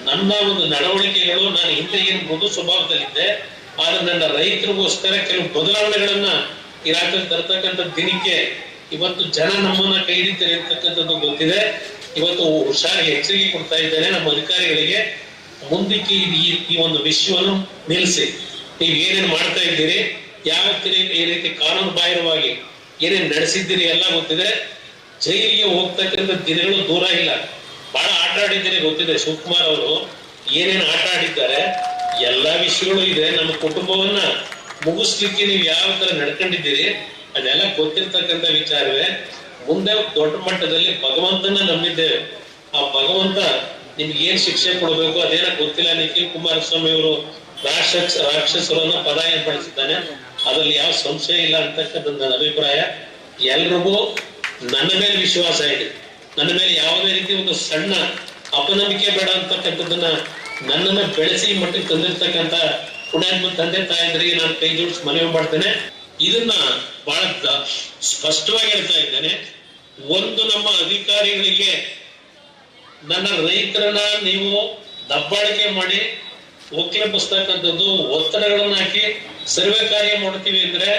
ನನ್ನ ಒಂದು ನಡವಳಿಕೆಗಳು, ನಾನು ಹಿಂದೆ ಏನು ಮೃದು ಸ್ವಭಾವದಲ್ಲಿದ್ದೆ, ಆದ್ರೆ ನನ್ನ ರೈತರಿಗೋಸ್ಕರ ಕೆಲವು ಬದಲಾವಣೆಗಳನ್ನ ಈ ರಾಜ್ಯದಲ್ಲಿ ತರ್ತಕ್ಕಂಥ ದಿನಕ್ಕೆ ಇವತ್ತು ಜನ ನಮ್ಮನ್ನ ಕೈ ಹಿಡಿತಾರೆ ಅಂತಕ್ಕಂಥದ್ದು ಗೊತ್ತಿದೆ. ಇವತ್ತು ಹುಷಾರಿಗೆ ಎಚ್ಚರಿಕೆ ಕೊಡ್ತಾ ಇದ್ದೇನೆ ನಮ್ಮ ಅಧಿಕಾರಿಗಳಿಗೆ. ಮುಂದಕ್ಕೆ ಈ ಒಂದು ವಿಷಯವನ್ನು ನಿಲ್ಲಿಸಿ ನೀವು ಏನೇನು ಮಾಡ್ತಾ ಇದ್ದೀರಿ, ಯಾವ ರೀತಿ ಕಾನೂನು ಬಾಹಿರವಾಗಿ ಏನೇನು ನಡೆಸಿದ್ದೀರಿ ಎಲ್ಲ ಗೊತ್ತಿದೆ. ಜೈಲಿಗೆ ಹೋಗ್ತಕ್ಕಂಥ ದಿನಗಳು ದೂರ ಇಲ್ಲ. ಬಹಳ ಆಟ ಆಡಿದ್ದೀರಿ ಗೊತ್ತಿದೆ. ಶಿವಕುಮಾರ್ ಅವರು ಏನೇನು ಆಟ ಆಡಿದ್ದಾರೆ ಎಲ್ಲಾ ವಿಷಯಗಳು ಇದೆ. ನಮ್ಮ ಕುಟುಂಬವನ್ನ ಮುಗಿಸ್ಲಿಕ್ಕೆ ನೀವು ಯಾವ ತರ ನಡ್ಕೊಂಡಿದ್ದೀರಿ ಅದೆಲ್ಲ ಗೊತ್ತಿರ್ತಕ್ಕಂಥ ವಿಚಾರವೇ. ಮುಂದೆ ದೊಡ್ಡ ಮಟ್ಟದಲ್ಲಿ ಭಗವಂತನ ನಂಬಿದ್ದೇವೆ. ಆ ಭಗವಂತ ನಿಮ್ಗೆ ಏನ್ ಶಿಕ್ಷೆ ಕೊಡ್ಬೇಕು ಅದೇನ ಗೊತ್ತಿಲ್ಲ. ನಿಖಿಲ್ ಕುಮಾರಸ್ವಾಮಿ ಅವರು ರಾಕ್ಷಸರನ್ನ ಪದಾಯನ ಪಡಿಸಿದ್ದಾನೆ, ಅದ್ರಲ್ಲಿ ಯಾವ ಸಂಶಯ ಇಲ್ಲ ಅಂತಕ್ಕಂಥ ನನ್ನ ಅಭಿಪ್ರಾಯ. ಎಲ್ರಿಗೂ ನನ್ನ ಮೇಲೆ ವಿಶ್ವಾಸ ಇದೆ. ನನ್ನ ಮೇಲೆ ಯಾವುದೇ ರೀತಿ ಒಂದು ಸಣ್ಣ ಅಪನಂಬಿಕೆ ಬೇಡ ಅಂತಕ್ಕಂಥದ್ದನ್ನ ನನ್ನನ್ನ ಬೆಳೆಸಿ ಮಟ್ಟಿಗೆ ತಂದಿರ್ತಕ್ಕಂಥ ಪುಣ್ಯಾತ್ಮ ತಂದೆ ತಾಯಂದ್ರಿಗೆ ನಾನು ಕೈ ಜೋಡಿಸಿ ಮನವಿ ಮಾಡ್ತೇನೆ. ಇದನ್ನ ಬಹಳ ಸ್ಪಷ್ಟವಾಗಿ ಹೇಳ್ತಾ ಇದ್ದೇನೆ. ಒಂದು, ನಮ್ಮ ಅಧಿಕಾರಿಗಳಿಗೆ ನನ್ನ ರೈತರನ್ನ ನೀವು ದಬ್ಬಾಳಿಕೆ ಮಾಡಿ ಒಕ್ಕಲೆಬ್ಬಿಸ್ತಕ್ಕಂಥದ್ದು, ಒತ್ತಡಗಳನ್ನ ಹಾಕಿ ಸರ್ವೆ ಕಾರ್ಯ ಮಾಡ್ತೀವಿ ಅಂದ್ರೆ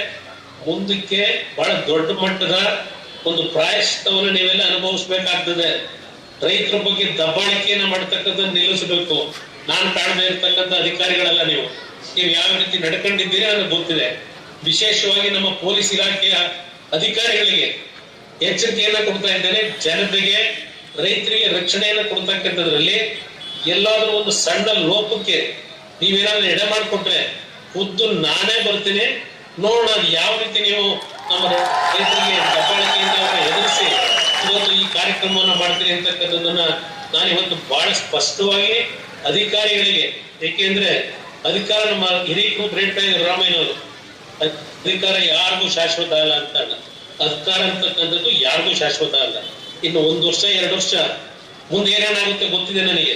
ಮುಂದಕ್ಕೆ ಬಹಳ ದೊಡ್ಡ ಮಟ್ಟದ ಒಂದು ಪ್ರಾಯಶ್ಚಿತ್ತವನ್ನು ನೀವೆಲ್ಲ ಅನುಭವಿಸ್ಬೇಕಾಗ್ತದೆ. ರೈತರ ಬಗ್ಗೆ ದಬ್ಬಾಳಿಕೆಯನ್ನ ಮಾಡ್ತಕ್ಕಂಥದ್ದು ನಿಲ್ಲಿಸಬೇಕು. ನಾನು ಕಾಣದೇ ಇರ್ತಕ್ಕಂಥ ಅಧಿಕಾರಿಗಳಲ್ಲ ನೀವು ಯಾವ ರೀತಿ ನಡ್ಕೊಂಡಿದ್ದೀರಿ ಅನ್ನೋದು ಗೊತ್ತಿದೆ. ವಿಶೇಷವಾಗಿ ನಮ್ಮ ಪೊಲೀಸ್ ಇಲಾಖೆಯ ಅಧಿಕಾರಿಗಳಿಗೆ ಎಚ್ಚರಿಕೆಯನ್ನ ಕೊಡ್ತಾ ಇದ್ದೇನೆ. ಜನತೆಗೆ, ರೈತರಿಗೆ ರಕ್ಷಣೆಯನ್ನ ಕೊಡ್ತಕ್ಕಂಥದ್ರಲ್ಲಿ ಎಲ್ಲಾದ್ರೂ ಒಂದು ಸಣ್ಣ ಲೋಪಕ್ಕೆ ನೀವೇನಾದ್ರೂ ಎಡೆ ಮಾಡಿಕೊಟ್ರೆ ಖುದ್ದು ನಾನೇ ಬರ್ತೀನಿ, ನೋಡೋಣ ಯಾವ ರೀತಿ ನೀವು ನಮ್ಮ ರೈತರಿಗೆ ದಬ್ಬಾಳಿಕೆಯಿಂದ ಎದುರಿಸಿ ಇವತ್ತು ಈ ಕಾರ್ಯಕ್ರಮವನ್ನು ಮಾಡ್ತೀರಿ ಅಂತಕ್ಕಂಥದ್ದನ್ನ ನಾನು ಇವತ್ತು ಬಹಳ ಸ್ಪಷ್ಟವಾಗಿ ಅಧಿಕಾರಿಗಳಿಗೆ, ಏಕೆಂದ್ರೆ ಅಧಿಕಾರ ನಮ್ಮ ಹಿರಿಯರು ಹೇಳ್ತಾ ಇದ್ರು ರಾಮಯ್ಯನವರು, ಅಧಿಕಾರ ಯಾರಿಗೂ ಶಾಶ್ವತ ಅಲ್ಲ ಅಂತ. ಅಧಿಕಾರ ಅಂತಕ್ಕಂಥದ್ದು ಯಾರಿಗೂ ಶಾಶ್ವತ ಅಲ್ಲ. ಇನ್ನು 1 ವರ್ಷ 2 ವರ್ಷ ಮುಂದೆ ಏನೇನಾಗುತ್ತೆ ಗೊತ್ತಿದೆ ನನಗೆ.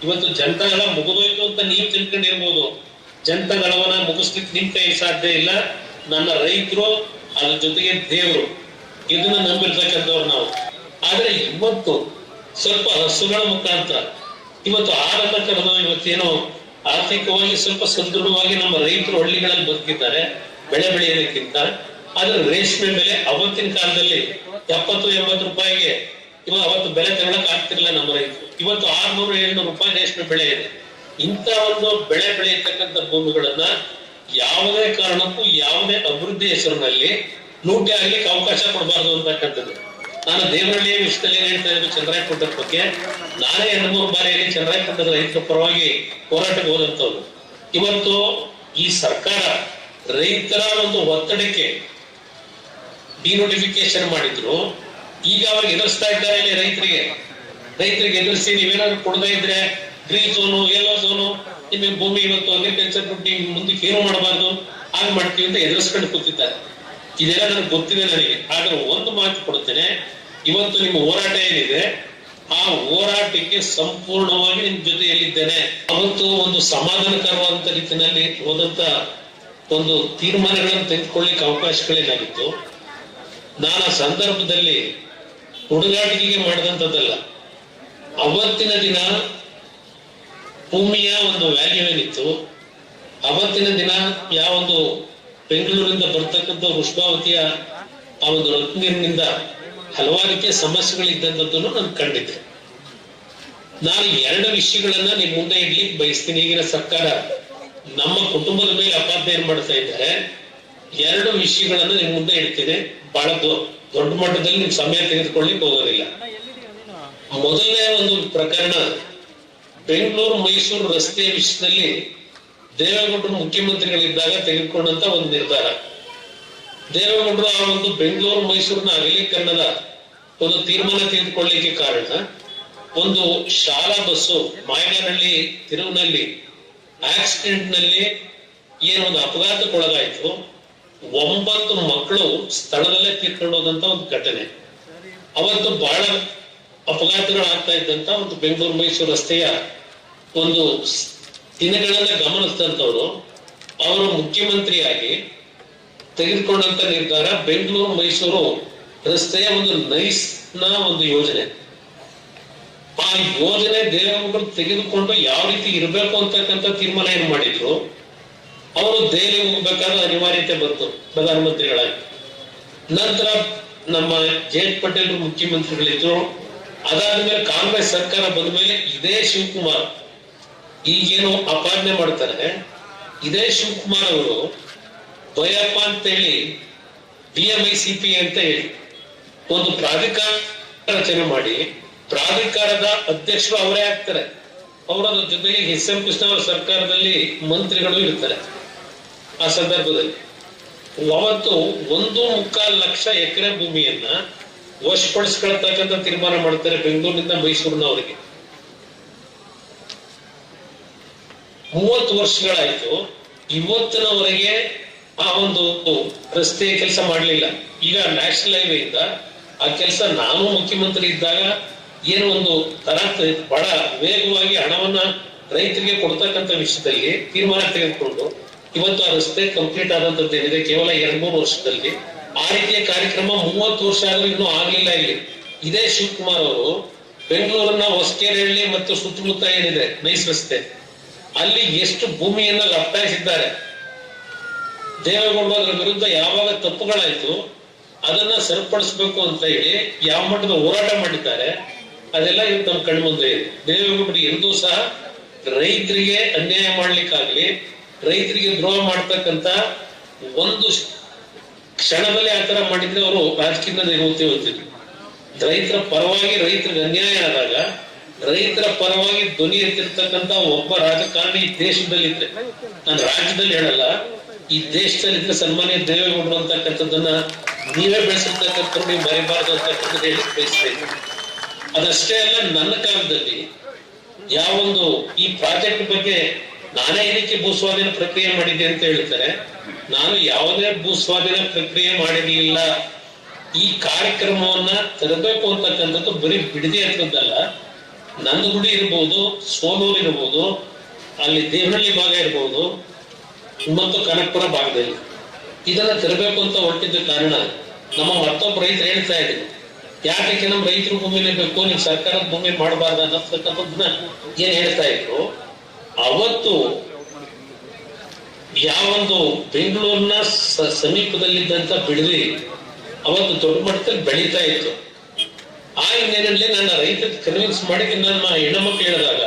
ಇವತ್ತು ಜನತಾದಳ ಮುಗಿದೋಯ್ತು ಅಂತ ನೀವು ತಿಳ್ಕೊಂಡಿರ್ಬೋದು. ಜನತಾದಳವನ್ನ ಮುಗಿಸ್ಲಿಕ್ಕೆ ನಿಮ್ ಕೈ ಸಾಧ್ಯ ಇಲ್ಲ. ನನ್ನ ರೈತರು, ಅದ್ರ ಜೊತೆಗೆ ದೇವರು, ಇದನ್ನ ನಂಬಿರ್ತಕ್ಕಂಥವ್ರು ನಾವು. ಆದ್ರೆ ಇವತ್ತು ಸ್ವಲ್ಪ ಹಸುಗಳ ಮುಖಾಂತರ ಇವತ್ತು ಆರಂಭ ಕರೆದು ಇವತ್ತೇನೋ ಆರ್ಥಿಕವಾಗಿ ಸ್ವಲ್ಪ ಸದೃಢವಾಗಿ ನಮ್ಮ ರೈತರು ಹಳ್ಳಿಗಳಲ್ಲಿ ಬದುಕಿದ್ದಾರೆ ಬೆಳೆ ಬೆಳೆಯೋದಕ್ಕಿಂತ. ಆದ್ರೆ ರೇಷ್ಮೆ ಬೆಲೆ ಅವತ್ತಿನ ಕಾಲದಲ್ಲಿ 70-80 ರೂಪಾಯಿಗೆ ಅವತ್ತು ಬೆಲೆ ತಗೊಳಕ್ ಆಗ್ತಿರ್ಲಿಲ್ಲ ನಮ್ಮ ರೈತರು. ಇವತ್ತು 600-700 ರೂಪಾಯಿ ರೇಷ್ಮೆ ಬೆಳೆ ಇದೆ. ಇಂಥ ಒಂದು ಬೆಳೆ ಬೆಳೆಯತಕ್ಕಂಥ ಭೂಮಿಗಳನ್ನ ಯಾವುದೇ ಕಾರಣಕ್ಕೂ ಯಾವುದೇ ಅಭಿವೃದ್ಧಿ ಹೆಸರಿನಲ್ಲಿ ಲೂಟಿ ಆಗ್ಲಿಕ್ಕೆ ಅವಕಾಶ ಕೊಡಬಾರ್ದು ಅಂತಕ್ಕಂಥದ್ದು. ನಾನು ದೇವರಳ್ಳಿಯ ವಿಷಯದಲ್ಲಿ ಏನ್ ಹೇಳ್ತಾ ಇದ್ದೆ ಚಂದ್ರಾಯಪಟ್ಟಣದ ಬಗ್ಗೆ. ನಾನೇ 2-3 ಬಾರಿಯಲ್ಲಿ ಚಂದ್ರಾಯಪಟ್ಟಣದ ರೈತರ ಪರವಾಗಿ ಹೋರಾಟಕ್ಕೆ ಹೋದಂತವ್ರು. ಇವತ್ತು ಈ ಸರ್ಕಾರ ರೈತರ ಒಂದು ಒತ್ತಡಕ್ಕೆ ಡಿನೋಟಿಫಿಕೇಶನ್ ಮಾಡಿದ್ರು. ಈಗ ಅವ್ರಿಗೆ ಎದುರಿಸ್ತಾ ಇದ್ದಾರೆ ಇಲ್ಲಿ ರೈತರಿಗೆ ಎದುರಿಸಿ ನೀವೇನಾದ್ರು ಕೊಡದೇ ಇದ್ರೆ ಗ್ರೀನ್ ಝೋನು, ಯೆಲ್ಲೋ ಝೋನು, ನಿಮಗೆ ಭೂಮಿ ಇವತ್ತು ಅಗ್ರಿಕಲ್ಚರ್ ಬಿಟ್ಟು ಮುಂದಕ್ಕೆ ಏನು ಮಾಡಬಾರ್ದು, ಹಾಗೆ ಮಾಡ್ತೀವಿ ಅಂತ ಎದುರಿಸ್ಕೊಂಡು ಕೂತಿದ್ದಾರೆ. ಇದೆಲ್ಲ ನನಗೆ ಗೊತ್ತಿದೆ ನನಗೆ. ಆದ್ರೆ ಒಂದು ಮಾತು ಕೊಡ್ತೇನೆ, ಇವತ್ತು ನಿಮ್ಮ ಹೋರಾಟ ಏನಿದೆ ಆ ಹೋರಾಟಕ್ಕೆ ಸಂಪೂರ್ಣವಾಗಿ ನಿಮ್ ಜೊತೆಯಲ್ಲಿದ್ದೇನೆ. ಅವತ್ತು ಒಂದು ಸಮಾಧಾನಕರವಾದಂತ ರೀತಿಯಲ್ಲಿ ಹೋದಂತ ಒಂದು ತೀರ್ಮಾನಗಳನ್ನು ತೆಗೆದುಕೊಳ್ಳಿಕ್ಕೆ ಅವಕಾಶಗಳೇನಾಗಿತ್ತು. ನಾನು ಆ ಸಂದರ್ಭದಲ್ಲಿ ಹುಡುಗಾಟಿಕೆಗೆ ಮಾಡಿದಂಥದ್ದಲ್ಲ. ಅವತ್ತಿನ ದಿನ ಭೂಮಿಯ ಒಂದು ವ್ಯಾಲ್ಯೂ ಏನಿತ್ತು, ಅವತ್ತಿನ ದಿನ ಯಾವೊಂದು ಬೆಂಗಳೂರಿಂದ ಬರ್ತಕ್ಕಂಥ ವೃಷಭಾವತಿಯ ಆ ಒಂದು ರತ್ನೀರಿನಿಂದ ಹಲವಾರಿಗೆ ಸಮಸ್ಯೆಗಳಿದ್ದಂಥದ್ದನ್ನು ನಾನು ಕಂಡಿದ್ದೆ. ನಾನು 2 ವಿಷಯಗಳನ್ನ ನಿಮ್ ಮುಂದೆ ಇಡ್ಲಿಕ್ಕೆ ಬಯಸ್ತೀನಿ. ಈಗಿನ ಸರ್ಕಾರ ನಮ್ಮ ಕುಟುಂಬದ ಮೇಲೆ ಅಪಾದನೆ ಮಾಡ್ತಾ ಇದ್ದಾರೆ. 2 ವಿಷಯಗಳನ್ನ ನಿಮ್ ಮುಂದೆ ಇಡ್ತೀನಿ. ಬಹಳ ದೊಡ್ಡ ಮಟ್ಟದಲ್ಲಿ ನಿಮ್ ಸಮಯ ತೆಗೆದುಕೊಳ್ಳಿಕ್ಕೆ ಹೋಗೋದಿಲ್ಲ. ಮೊದಲನೇ ಒಂದು ಪ್ರಕರಣ, ಬೆಂಗಳೂರು ಮೈಸೂರು ರಸ್ತೆಯ ವಿಷಯದಲ್ಲಿ ದೇವೇಗೌಡರು ಮುಖ್ಯಮಂತ್ರಿಗಳಿದ್ದಾಗ ತೆಗೆದುಕೊಂಡಂತ ಒಂದು ನಿರ್ಧಾರ. ದೇವೇಗೌಡರು ಆ ಒಂದು ಬೆಂಗಳೂರು ಮೈಸೂರಿನ ಅಗಲೀಕರಣದ ಒಂದು ತೀರ್ಮಾನ ತೆಗೆದುಕೊಳ್ಳಿಕ್ಕೆ ಕಾರಣ, ಒಂದು ಶಾಲಾ ಬಸ್ಸು ಮಾಯನಹಳ್ಳಿ ತಿರುವಿನಲ್ಲಿ ಆಕ್ಸಿಡೆಂಟ್ ನಲ್ಲಿ ಏನೊಂದು ಅಪಘಾತಕ್ಕೊಳಗಾಯ್ತು. 9 ಮಕ್ಕಳು ಸ್ಥಳದಲ್ಲೇ ತೀರ್ಕೊಂಡು ಹೋದಂತ ಒಂದು ಘಟನೆ. ಅವತ್ತು ಬಹಳ ಅಪಘಾತಗಳಾಗ್ತಾ ಇದ್ದಂತ ಒಂದು ಬೆಂಗಳೂರು ಮೈಸೂರು ರಸ್ತೆಯ ಒಂದು ದಿನಗಳನ್ನ ಗಮನಿಸಿದಂತವ್ರು ಅವರು ಮುಖ್ಯಮಂತ್ರಿಯಾಗಿ ತೆಗೆದುಕೊಂಡಂತ ನಿರ್ಧಾರ ಬೆಂಗಳೂರು ಮೈಸೂರು ರಸ್ತೆಯ ಒಂದು ನೈಸ್ ನ ಒಂದು ಯೋಜನೆ. ಆ ಯೋಜನೆ ದೇವೇಗೌಡರು ತೆಗೆದುಕೊಂಡು ಯಾವ ರೀತಿ ಇರಬೇಕು ಅಂತಕ್ಕಂಥ ತೀರ್ಮಾನ ಏನ್ ಮಾಡಿದ್ರು, ಅವರು ದೆಹಲಿ ಹೋಗ್ಬೇಕಾದ ಅನಿವಾರ್ಯತೆ ಬಂತು ಪ್ರಧಾನಮಂತ್ರಿಗಳಾಗಿ. ನಂತರ ನಮ್ಮ ಜಯಂತ್ ಪಟೇಲ್ ಮುಖ್ಯಮಂತ್ರಿಗಳಿದ್ರು. ಅದಾದ್ಮೇಲೆ ಕಾಂಗ್ರೆಸ್ ಸರ್ಕಾರ ಬಂದ ಮೇಲೆ ಇದೇ ಶಿವಕುಮಾರ್ ಈಗೇನು ಅಪಾದನೆ ಮಾಡ್ತಾರೆ, ಇದೇ ಶಿವಕುಮಾರ್ ಅವರು ಭಯಪ್ಪ ಅಂತೇಳಿ DMICP ಅಂತ ಹೇಳಿ ಒಂದು ಪ್ರಾಧಿಕಾರ ರಚನೆ ಮಾಡಿ ಪ್ರಾಧಿಕಾರದ ಅಧ್ಯಕ್ಷರು ಅವರೇ ಆಗ್ತಾರೆ. ಅವರ ಜೊತೆಗೆ SM ಕೃಷ್ಣ ಅವರ ಸರ್ಕಾರದಲ್ಲಿ ಮಂತ್ರಿಗಳು ಇರ್ತಾರೆ. ಆ ಸಂದರ್ಭದಲ್ಲಿ ಅವತ್ತು 1.25 ಲಕ್ಷ ಎಕರೆ ಭೂಮಿಯನ್ನ ವಶಪಡಿಸ್ಕೊಳ್ತಕ್ಕಂಥ ತೀರ್ಮಾನ ಮಾಡ್ತಾರೆ ಬೆಂಗಳೂರಿನಿಂದ ಮೈಸೂರಿನವರಿಗೆ. 30 ವರ್ಷಗಳಾಯ್ತು, ಇವತ್ತಿನವರೆಗೆ ಆ ಒಂದು ರಸ್ತೆ ಕೆಲಸ ಮಾಡಲಿಲ್ಲ. ಈಗ ನ್ಯಾಷನಲ್ ಹೈವೇ ಇಂದ ಆ ಕೆಲಸ ನಾನು ಮುಖ್ಯಮಂತ್ರಿ ಇದ್ದಾಗ ಏನು ಒಂದು ತರ ಬಹಳ ವೇಗವಾಗಿ ಹಣವನ್ನ ರೈತರಿಗೆ ಕೊಡ್ತಕ್ಕಂಥ ವಿಷಯದಲ್ಲಿ ತೀರ್ಮಾನ ತೆಗೆದುಕೊಂಡು ಇವತ್ತು ಆ ರಸ್ತೆ ಕಂಪ್ಲೀಟ್ ಆದಂತದ್ದು ಏನಿದೆ ಕೇವಲ 2-3 ವರ್ಷದಲ್ಲಿ. ಆ ರೀತಿಯ ಕಾರ್ಯಕ್ರಮ 30 ವರ್ಷ ಆದ್ರೂ ಇನ್ನೂ ಆಗ್ಲಿಲ್ಲ. ಇಲ್ಲಿ ಇದೇ ಶಿವಕುಮಾರ್ ಅವರು ಬೆಂಗಳೂರನ್ನ ಹೊಸಕೆರೆಹಳ್ಳಿ ಮತ್ತು ಸುತ್ತಮುತ್ತ ಏನಿದೆ ನೈಸ್ ರಸ್ತೆ, ಅಲ್ಲಿ ಎಷ್ಟು ಭೂಮಿಯನ್ನ ಲಪ್ಟಾಯಿಸಿದ್ದಾರೆ. ದೇವೇಗೌಡರ ವಿರುದ್ಧ ಯಾವಾಗ ತಪ್ಪುಗಳಾಯ್ತು ಅದನ್ನ ಸರಿಪಡಿಸ್ಬೇಕು ಅಂತ ಹೇಳಿ ಯಾವ ಮಟ್ಟದ ಹೋರಾಟ ಮಾಡಿದ್ದಾರೆ ಅದೆಲ್ಲ ಇವತ್ತು ನಮ್ಮ ಕಣ್ಣು ಮುಂದೆ ಇದೆ. ದೇವೇಗೌಡರು ಎಂದೂ ಸಹ ರೈತರಿಗೆ ಅನ್ಯಾಯ ಮಾಡ್ಲಿಕ್ಕಾಗ್ಲಿ, ರೈತರಿಗೆ ದ್ರೋಹ ಮಾಡ್ತಕ್ಕಂತ ಒಂದು ಕ್ಷಣದಲ್ಲಿ ಆತರ ಮಾಡಿದ್ರೆ ಅವರು ರಾಜಕೀಯದಿಂದ ನಿವೃತ್ತಿ ಹೊಂದಿದ್ರು. ರೈತರ ಪರವಾಗಿ ರೈತರಿಗೆ ಅನ್ಯಾಯ ಆದಾಗ ರೈತರ ಪರವಾಗಿ ಧ್ವನಿ ಎತ್ತಿರ್ತಕ್ಕಂತ ಒಬ್ಬ ರಾಜಕಾರಣಿ ಈ ದೇಶದಲ್ಲಿ ಇದ್ರೆ, ನಾನು ರಾಜ್ಯದಲ್ಲಿ ಹೇಳಲ್ಲ, ಈ ದೇಶದಲ್ಲಿ ಇದ್ರೆ ಸನ್ಮಾನ್ಯ ದೇವೇಗೌಡರು ಅಂತಕ್ಕಂಥದ್ದನ್ನ ನೀವೇ ಬೆಳೆಸಿರ್ತಕ್ಕಂಥ ನೀವು ಮರಿಬಾರದು ಅಂತಕ್ಕಂಥ ಹೇಳಿ ಬಯಸ್ಬೇಕು. ಅದಷ್ಟೇ ಅಲ್ಲ, ನನ್ನ ಕಾಲದಲ್ಲಿ ಯಾವೊಂದು ಈ ಪ್ರಾಜೆಕ್ಟ್ ಬಗ್ಗೆ ನಾನೇ ಇದಕ್ಕೆ ಭೂಸ್ವಾಧೀನ ಪ್ರಕ್ರಿಯೆ ಮಾಡಿದ್ದೆ ಅಂತ ಹೇಳ್ತಾರೆ. ನಾನು ಯಾವುದೇ ಭೂಸ್ವಾಧೀನ ಪ್ರಕ್ರಿಯೆ ಮಾಡಿರ್ಲಿಲ್ಲ. ಈ ಕಾರ್ಯಕ್ರಮವನ್ನ ತರಬೇಕು ಅಂತಕ್ಕಂಥದ್ದು ಬರೀ ಬಿಡದಿ ಅಂತದ್ದಲ್ಲ, ನಂದಗುಡಿ ಇರ್ಬೋದು, ಸೋಲೂರು ಇರ್ಬೋದು, ಅಲ್ಲಿ ದೇವನಹಳ್ಳಿ ಭಾಗ ಇರ್ಬೋದು ಮತ್ತು ಕನಕಪುರ ಭಾಗದಲ್ಲಿ ಇದನ್ನ ತರಬೇಕು ಅಂತ ಹೊರಟಿದ್ದ ಕಾರಣ ನಮ್ಮ ಮತ್ತೊಬ್ಬ ರೈತರು ಹೇಳ್ತಾ ಇದ್ರು, ಯಾಕೆ ನಮ್ಮ ರೈತರು ಭೂಮಿನೇ ಬೇಕು, ನೀವು ಸರ್ಕಾರದ ಭೂಮಿ ಮಾಡಬಾರ್ದು ಅನ್ನತಕ್ಕಂಥದ್ದನ್ನ ಏನ್ ಹೇಳ್ತಾ ಇದ್ರು. ಅವತ್ತು ಯಾವೊಂದು ಬೆಂಗಳೂರಿನ ಸಮೀಪದಲ್ಲಿದ್ದಂತ ಬಿಡದಿ ಅವತ್ತು ದೊಡ್ಡ ಮಟ್ಟದಲ್ಲಿ ಬೆಳೀತಾ ಇತ್ತು. ಆ ಹಿನ್ನೆಲೆಯಲ್ಲಿ ನನ್ನ ರೈತ ಕನ್ವಿನ್ಸ್ ಮಾಡಿ ನನ್ನ ಹೆಣ್ಣುಮಕ್ಳು ಹೇಳಿದಾಗ,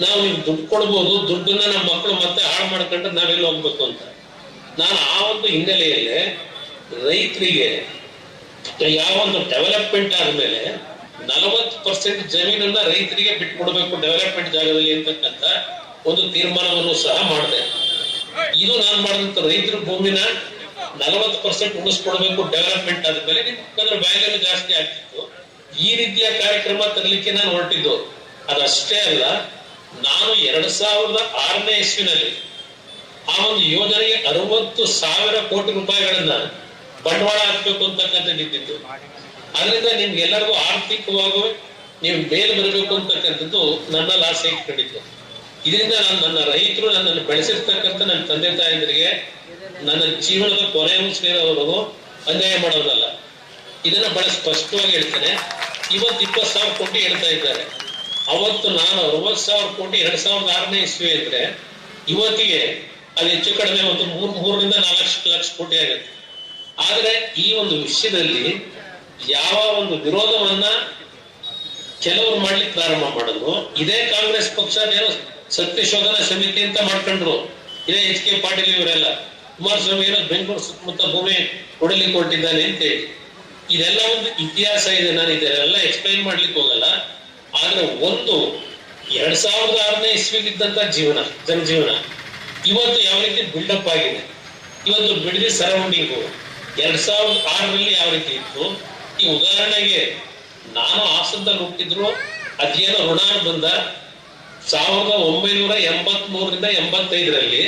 ನಾವು ನೀವು ದುಡ್ಡು ಕೊಡ್ಬೋದು, ದುಡ್ಡನ್ನ ನಮ್ಮ ಮಕ್ಕಳು ಮತ್ತೆ ಹಾಳು ಮಾಡ್ಕೊಂಡ್ರೆ ನಾವೆಲ್ಲ ಹೋಗ್ಬೇಕು ಅಂತ. ನಾನು ಆ ಒಂದು ಹಿನ್ನೆಲೆಯಲ್ಲಿ ರೈತರಿಗೆ ಯಾವೊಂದು ಡೆವಲಪ್ಮೆಂಟ್ ಆದ್ಮೇಲೆ 40% ಜಮೀನನ್ನ ರೈತರಿಗೆ ಬಿಟ್ಕೊಡ್ಬೇಕು ಡೆವಲಪ್ಮೆಂಟ್ ಜಾಗದಲ್ಲಿ ಅಂತಕ್ಕಂಥ ಒಂದು ತೀರ್ಮಾನವನ್ನು ಸಹ ಮಾಡಿದೆ. ಇದು ನಾನು ಮಾಡಿದಂತ ರೈತರ ಭೂಮಿನ 40% ಉಳಿಸ್ಕೊಡ್ಬೇಕು ಡೆವಲಪ್ಮೆಂಟ್ ಆದ್ಮೇಲೆ, ನಿಮ್ಗೆ ವ್ಯಾಲ್ಯೂ ಜಾಸ್ತಿ ಆಗ್ತಿತ್ತು. ಈ ರೀತಿಯ ಕಾರ್ಯಕ್ರಮ ತರಲಿಕ್ಕೆ ನಾನು ಹೊರಟಿದ್ದು. ಅದಷ್ಟೇ ಅಲ್ಲ, ನಾನು 2006ನೇ ಇಸ್ವಿನಲ್ಲಿ ಆ ಒಂದು ಯೋಜನೆಗೆ 60,000 ಕೋಟಿ ರೂಪಾಯಿಗಳನ್ನ ಬಂಡವಾಳ ಹಾಕ್ಬೇಕು ಅಂತಕ್ಕಂಥದ್ದಿದ್ದು. ಅದರಿಂದ ನಿಮ್ಗೆಲ್ಲರಿಗೂ ಆರ್ಥಿಕವಾಗಿ ನೀವು ಮೇಲೆ ಬರಬೇಕು ಅಂತಕ್ಕಂಥದ್ದು ನನ್ನಲ್ಲಿ ಆಸೆ ಇಟ್ಕೊಂಡಿದ್ದು. ಇದರಿಂದ ನಾನು ನನ್ನ ರೈತರು ನನ್ನನ್ನು ಬೆಳೆಸಿರ್ತಕ್ಕಂಥ ನನ್ನ ತಂದೆ ತಾಯಂದ್ರಿಗೆ ನನ್ನ ಜೀವನದ ಕೊನೆಯ ಉಸಿರಿನವರೆಗೂ ಅನ್ಯಾಯ ಮಾಡೋದಲ್ಲ. ಇದನ್ನ ಬಹಳ ಸ್ಪಷ್ಟವಾಗಿ ಹೇಳ್ತೇನೆ. ಇವತ್ತು 20,000 ಕೋಟಿ ಹೇಳ್ತಾ ಇದ್ದಾರೆ. ಅವತ್ತು ನಾನು 60,000 ಕೋಟಿ 2006ನೇ ಇಸ್ವಿ ಅಂದ್ರೆ ಇವತ್ತಿಗೆ ಅದು ಹೆಚ್ಚು ಕಡಿಮೆ ಒಂದು 3ರಿಂದ 4 ಲಕ್ಷ ಕೋಟಿ ಆಗುತ್ತೆ. ಆದ್ರೆ ಈ ಒಂದು ವಿಷಯದಲ್ಲಿ ಯಾವ ಒಂದು ವಿರೋಧವನ್ನ ಕೆಲವರು ಮಾಡ್ಲಿಕ್ಕೆ ಪ್ರಾರಂಭ ಮಾಡಿದ್ರು. ಇದೇ ಕಾಂಗ್ರೆಸ್ ಪಕ್ಷ ಏನೋ ಸತ್ಯಶೋಧನಾ ಸಮಿತಿ ಅಂತ ಮಾಡ್ಕೊಂಡ್ರು, ಇದೇ HK ಪಾಟೀಲ್ ಇವರೆಲ್ಲ. ಕುಮಾರಸ್ವಾಮಿ ಏನೋ ಬೆಂಗಳೂರು ಸುತ್ತಮುತ್ತ ಭೂಮಿ ಕೊಡಲಿಕ್ಕೆ ಕೊಟ್ಟಿದ್ದಾನೆ ಅಂತ ಹೇಳಿ. ಇದೆಲ್ಲ ಒಂದು ಇತಿಹಾಸ ಇದೆ, ನಾನು ಇದೆಲ್ಲ ಎಕ್ಸ್ಪ್ಲೈನ್ ಮಾಡ್ಲಿಕ್ಕೆ ಹೋಗಲ್ಲ. ಆದ್ರೆ ಒಂದು 2006ನೇ ಇಸ್ವಿಗಿದ್ದಂತ ಜೀವನ, ಜನಜೀವನ ಇವತ್ತು ಯಾವ ರೀತಿ ಬಿಲ್ಡಪ್ ಆಗಿದೆ. ಇವತ್ತು ಬಿಡದಿ ಸರೌಂಡಿಂಗು 2006ರಲ್ಲಿ ಯಾವ ರೀತಿ ಇತ್ತು. ಈ ಉದಾಹರಣೆಗೆ ನಾನು ಹಾಸನದಲ್ಲಿ ಹುಟ್ಟಿದ್ರು, ಅದೇನೋ ಋಣ ಬಂದ 1983ರಿಂದ 85ರಲ್ಲಿ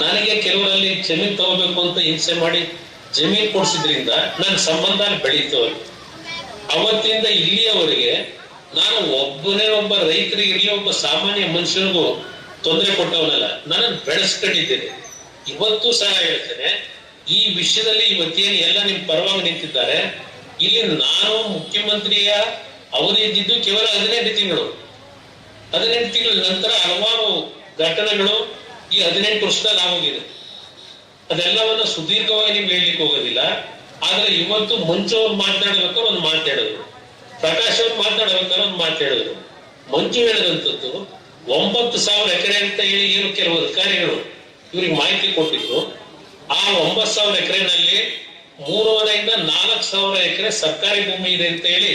ನನಗೆ ಕೆಲವರಲ್ಲಿ ಜಮೀನ್ ತಗೋಬೇಕು ಅಂತ ಹಿಂಸೆ ಮಾಡಿ ಜಮೀನ್ ಕೊಡ್ಸಿದ್ರಿಂದ ನನ್ನ ಸಂಬಂಧ ಬೆಳೀತು. ಅವತ್ತಿಂದ ಇಲ್ಲಿಯವರೆಗೆ ನಾನು ಒಬ್ಬನೇ ಒಬ್ಬ ರೈತರಿಗೆ ಇರಲಿ, ಒಬ್ಬ ಸಾಮಾನ್ಯ ಮನುಷ್ಯನಿಗೂ ತೊಂದರೆ ಕೊಟ್ಟವನಲ್ಲ, ನಾನು ಬೆಳೆಸ್ಕೊಂಡಿದ್ದೇನೆ. ಇವತ್ತು ಸಹ ಹೇಳ್ತೇನೆ, ಈ ವಿಷಯದಲ್ಲಿ ಇವತ್ತೇನು ಎಲ್ಲ ನಿಮ್ ಪರವಾಗಿ ನಿಂತಿದ್ದಾರೆ, ಇಲ್ಲಿ ನಾನು ಮುಖ್ಯಮಂತ್ರಿಯ ಅವಧಿ ಇದ್ದಿದ್ದು ಕೇವಲ 18 ತಿಂಗಳು. 18 ತಿಂಗಳ ನಂತರ ಹಲವಾರು ಘಟನೆಗಳು ಈ 18 ವರ್ಷದಲ್ಲಿ ಆಗೋಗಿದೆ. ಅದೆಲ್ಲವನ್ನ ಸುದೀರ್ಘವಾಗಿ ನೀವು ಹೇಳಲಿಕ್ಕೆ ಹೋಗೋದಿಲ್ಲ. ಆದ್ರೆ ಇವತ್ತು ಮಂಜು ಅವ್ರು ಮಾತನಾಡ್ಬೇಕಾದ್ರೆ ಒಂದು ಮಾತಾಡಿದ್ರು, ಪ್ರಕಾಶ್ ಅವ್ರು ಮಾತನಾಡ್ಬೇಕಾದ್ರೆ ಒಂದು ಮಾತಾಡಿದ್ರು. ಮಂಜು ಹೇಳಿದಂಥದ್ದು 9,000 ಎಕರೆ ಅಂತ ಹೇಳಿ ಏನು ಕೆಲವು ಅಧಿಕಾರಿಗಳು ಇವ್ರಿಗೆ ಮಾಹಿತಿ ಕೊಟ್ಟಿದ್ರು. ಆ 9,000 ಎಕರೆನಲ್ಲಿ 3,500 ಇಂದ 4,000 ಎಕರೆ ಸರ್ಕಾರಿ ಭೂಮಿ ಇದೆ ಅಂತ ಹೇಳಿ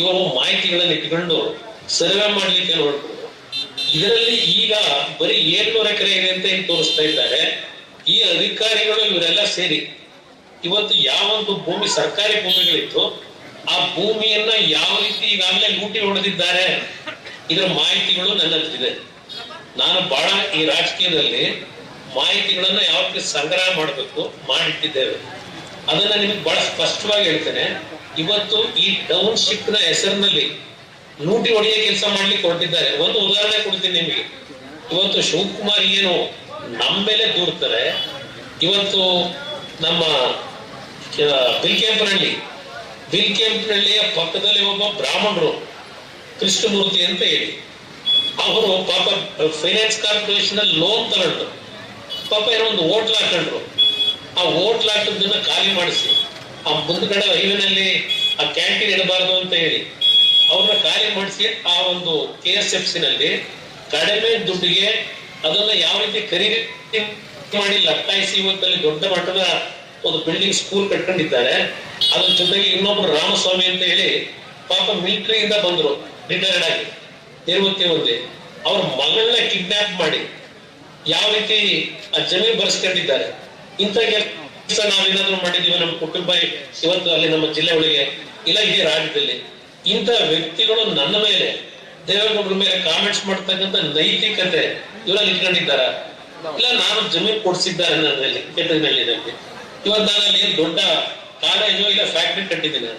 ಇವರು ಮಾಹಿತಿಗಳನ್ನು ಇಟ್ಕೊಂಡು ಸರ್ವೆ ಮಾಡ್ಲಿಕ್ಕೆ ಹೊರಟರು. ಇದರಲ್ಲಿ ಈಗ ಬರೀ 700 ಎಕರೆ ಇದೆ ಅಂತ ತೋರಿಸ್ತಾ ಇದ್ದಾರೆ. ಈ ಅಧಿಕಾರಿಗಳು ಇವರೆಲ್ಲ ಸೇರಿ ಇವತ್ತು ಯಾವೊಂದು ಭೂಮಿ ಸರ್ಕಾರಿ ಭೂಮಿಗಳಿತ್ತು ಆ ಭೂಮಿಯನ್ನ ಯಾವ ರೀತಿ ಈಗಾಗಲೇ ಲೂಟಿ ಹೊಡೆದಿದ್ದಾರೆ ಇದರ ಮಾಹಿತಿಗಳು ನನ್ನ ಹತ್ತಿದೆ. ನಾನು ಬಹಳ ಈ ರಾಜಕೀಯದಲ್ಲಿ ಮಾಹಿತಿಗಳನ್ನ ಯಾವ ರೀತಿ ಸಂಗ್ರಹ ಮಾಡಬೇಕು ಮಾಡಿಟ್ಟಿದ್ದೇವೆ. ಅದನ್ನ ನಿಮಗೆ ಬಹಳ ಸ್ಪಷ್ಟವಾಗಿ ಹೇಳ್ತೇನೆ. ಇವತ್ತು ಈ ಟೌನ್ಶಿಪ್ ನ ಹೆಸರಿನಲ್ಲಿ ಲೂಟಿ ಹೊಡೆಯ ಕೆಲಸ ಮಾಡ್ಲಿಕ್ಕೆ ಹೊರಟಿದ್ದಾರೆ. ಒಂದು ಉದಾಹರಣೆ ಕೊಡ್ತೀನಿ ನಿಮಗೆ. ಇವತ್ತು ಶಿವಕುಮಾರ್ ಏನು ನಮ್ಮ ಮೇಲೆ ದೂರ್ತಾರೆ. ಇವತ್ತು ನಮ್ಮ ಬಿಲ್ಕೆಂಪನಹಳ್ಳಿಯ ಪಕ್ಕದಲ್ಲಿ ಒಬ್ಬ ಬ್ರಾಹ್ಮಣರು ಕೃಷ್ಣಮೂರ್ತಿ ಅಂತ ಹೇಳಿ ಅವರು ಪಾಪ ಫೈನಾನ್ಸ್ ಕಾರ್ಪೊರೇಷನ್ ಅಲ್ಲಿ ಲೋನ್ ತಗೊಂಡ್ರು. ಪಾಪ ಏನೋ ಒಂದು ಹೋಟ್ಲ್ ಹಾಕೊಂಡ್ರು. ಆ ಹೋಟ್ಲ್ ಹಾಕಿದ್ದನ್ನ ಖಾಲಿ ಮಾಡಿಸಿ ಆ ಮುಂದ್ಗಡೆ ಹೈವೇನಲ್ಲಿ ಆ ಕ್ಯಾಂಟೀನ್ ಇಡಬಾರ್ದು ಅಂತ ಹೇಳಿ ಅವ್ರನ್ನ ಖಾಲಿ ಮಾಡಿಸಿ ಆ ಒಂದು KSFC ನಲ್ಲಿ ಕಡಿಮೆ ದುಡ್ಡಿಗೆ ಅದನ್ನ ಯಾವ ರೀತಿ ಖರೀದಿ ಮಾಡಿ ಲಟ್ಟಾಯಿಸಿ ಇವತ್ತಲ್ಲಿ ದೊಡ್ಡ ಮಟ್ಟದ ಒಂದು ಬಿಲ್ಡಿಂಗ್ ಸ್ಕೂಲ್ ಕಟ್ಕೊಂಡಿದ್ದಾರೆ. ಅದ್ರ ಜೊತೆಗೆ ಇನ್ನೊಬ್ರು ರಾಮಸ್ವಾಮಿ ಅಂತ ಹೇಳಿ ಪಾಪ ಮಿಲಿಟರಿಯಿಂದ ಬಂದ್ರು, ರಿಟೈರ್ಡ್ ಆಗಿ ನಿವೃತ್ತಿ ಹೊಂದಿ. ಅವ್ರ ಮಗಳನ್ನ ಕಿಡ್ನಾಪ್ ಮಾಡಿ ಯಾವ ರೀತಿ ಆ ಜಮೀನು ಬರ್ಸ್ಕೊಂಡಿದ್ದಾರೆ. ಇಂಥ ಕೆಲಸ ನಾವೇನಾದ್ರೂ ಮಾಡಿದೀವಿ ನಮ್ಮ ಕುಟುಂಬ ಇವತ್ತು ಅಲ್ಲಿ ನಮ್ಮ ಜಿಲ್ಲೆ ಒಳಗೆ ಇಲ್ಲ ಇಡೀ ರಾಜ್ಯದಲ್ಲಿ ಇಂಥ ವ್ಯಕ್ತಿಗಳು ನನ್ನ ಮೇಲೆ ದೇವೇಗೌಡರ ಮೇಲೆ ಕಾಮೆಂಟ್ಸ್ ಮಾಡ್ತಕ್ಕಂಥ ನೈತಿಕತೆ ಇವರಲ್ಲಿ ಇಟ್ಕೊಂಡಿದ್ದಾರ? ಇಲ್ಲ ನಾನು ಜಮೀನು ಕೊಡ್ಸಿದ್ದಾರೆ ನನ್ನಲ್ಲಿ ಕೆಟ್ಟದಲ್ಲಿ ನನಗೆ. ಇವತ್ತು ನಾನು ಅಲ್ಲಿ ದೊಡ್ಡ ಕಾಲೇಜು ಇಲ್ಲ ಫ್ಯಾಕ್ಟ್ರಿ ಕಟ್ಟಿದ್ದೀನಿ.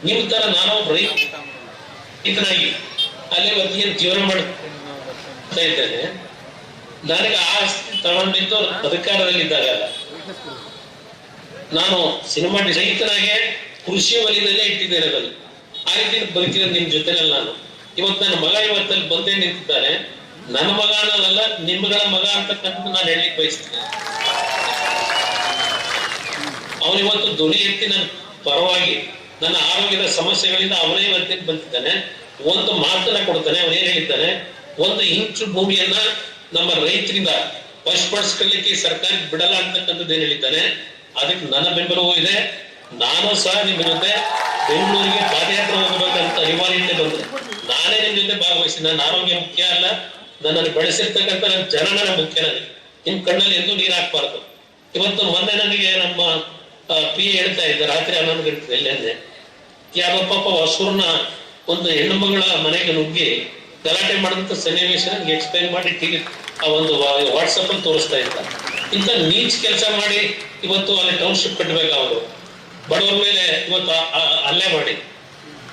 ನಿಮ್ ತರ ನಾನು ರೈತನಾಗಿ ಅಲ್ಲಿ ಇವತ್ತು ಏನ್ ಜೀವನ ಮಾಡ್ತಾ ಇದ್ದೇನೆ. ನನಗೆ ಆಸ್ತಿ ತಗೊಂಡಿದ್ದು ಅಧಿಕಾರದಲ್ಲಿದ್ದಾಗ ನಾನು ಸಿನಿಮಾ ರೈತನಾಗೆ ಕೃಷಿ ವಲಯದಲ್ಲೇ ಇಟ್ಟಿದ್ದೇನೆ. ಅದನ್ನು ಆ ರೀತಿ ಬದುಕಿದ ನಿಮ್ ಜೊತೆನಲ್ಲಿ ನಾನು ಇವತ್ತು ನನ್ನ ಮಗ ಇವತ್ತಲ್ಲಿ ಬಂದೇ ನಿಂತಿದ್ದಾನೆ. ನನ್ನ ಮಗ ಅನ್ನೋದಲ್ಲ ನಿಮ್ಗಳ ಮಗ ಅಂತಕ್ಕಂಥ ನಾನು ಹೇಳಲಿಕ್ಕೆ ಬಯಸ್ತೇನೆ. ಅವನಿವತ್ತು ಧ್ವನಿ ಎತ್ತಿ ನನ್ನ ಪರವಾಗಿ ನನ್ನ ಆರೋಗ್ಯದ ಸಮಸ್ಯೆಗಳಿಂದ ಅವನೇ ಇವತ್ತಿಗೆ ಬಂದಿದ್ದಾನೆ. ಒಂದು ಮಾತನ್ನ ಕೊಡ್ತಾನೆ. ಅವನೇನ್ ಹೇಳಿದ್ದಾನೆ, 1 ಇಂಚು ಭೂಮಿಯನ್ನ ನಮ್ಮ ರೈತರಿಂದ ವಶಪಡಿಸ್ಕೊಳ್ಳಿಕ್ಕೆ ಸರ್ಕಾರ ಬಿಡಲ್ಲ ಅಂತಕ್ಕಂಥದ್ದು ಏನ್ ಹೇಳಿದ್ದಾನೆ. ಅದಕ್ಕೆ ನನ್ನ ಬೆಂಬಲವೂ ಇದೆ. ನಾನು ಸಹ ನಿಮ್ಮ ಜೊತೆ ಬೆಂಗಳೂರಿಗೆ ಪಾದಯಾತ್ರೆ ಹೋಗಬೇಕಂತ ಅನಿವಾರ್ಯತೆ ಬಂದ್ರೆ ನಾನೇ ನಿಮ್ ಜೊತೆ ಭಾಗವಹಿಸಿ. ನನ್ನ ಆರೋಗ್ಯ ಮುಖ್ಯ ಅಲ್ಲ, ನನ್ನನ್ನು ಬೆಳೆಸಿರ್ತಕ್ಕಂಥ ನನ್ನ ಜನನ ಮುಖ್ಯ. ನನಗೆ ನಿಮ್ ಕಣ್ಣಲ್ಲಿ ಎಂದೂ ನೀರು ಹಾಕ್ಬಾರ್ದು. ಇವತ್ತು ಮೊನ್ನೆ ನನಗೆ ನಮ್ಮ PA ಹೇಳ್ತಾ ಇದ್ದ ರಾತ್ರಿ 11 ಗಂಟೆಯಲ್ಲಿ ಅಂದೆ ಯಾವ ಪಾಪ ಹೊಸೂರ್ನ ಒಂದು ಹೆಣ್ಣು ಮಗಳ ಮನೆಗೆ ನುಗ್ಗಿ ಗಲಾಟೆ ಮಾಡಿದಂತ ಸನ್ನಿವೇಶ ನನಗೆ ಎಕ್ಸ್ಪ್ಲೈನ್ ಮಾಡಿ ಆ ಒಂದು ವಾಟ್ಸಪ್ ಅಲ್ಲಿ ತೋರಿಸ್ತಾ ಇದ್ದ. ಇಂಥ ನೀಚ್ ಕೆಲಸ ಮಾಡಿ ಇವತ್ತು ಅಲ್ಲಿ ಟೌನ್ಶಿಪ್ ಕಟ್ಟಬೇಕು. ಅವರು ಬಡವರ ಮೇಲೆ ಇವತ್ತು ಹಲ್ಲೆ ಮಾಡಿ.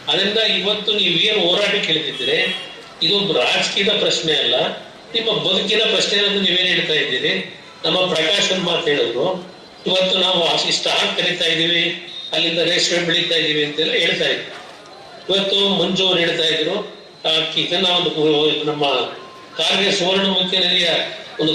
ಅದರಿಂದ ಇವತ್ತು ನೀವೇನು ಹೋರಾಟ ಕೇಳ್ತಿದ್ದೀರಿ ಇದು ರಾಜಕೀಯದ ಪ್ರಶ್ನೆ ಅಲ್ಲ, ನಿಮ್ಮ ಬದುಕಿನ ಪ್ರಶ್ನೆ ಅಂತ ನೀವೇನ್ ಹೇಳ್ತಾ ಇದ್ದೀರಿ. ನಮ್ಮ ಪ್ರಕಾಶ್ ಒಂದು ಮಾತು ಹೇಳಿದ್ರು, ಇವತ್ತು ನಾವು ಇಷ್ಟ ಹಾಕಿ ಕರೀತಾ ಇದೀವಿ, ಅಲ್ಲಿಂದ ರೇಷ್ಮೆ ಬೆಳೀತಾ ಇದೀವಿ ಅಂತೆಲ್ಲ ಹೇಳ್ತಾ ಇದ್ರು. ಇವತ್ತು ಮಂಜು ಅವ್ರು ಹೇಳ್ತಾ ಇದ್ರು ಇದನ್ನ ಒಂದು ನಮ್ಮ ಕಾರ್ಯ ಸುವರ್ಣಮುಖಿ ನದಿಯ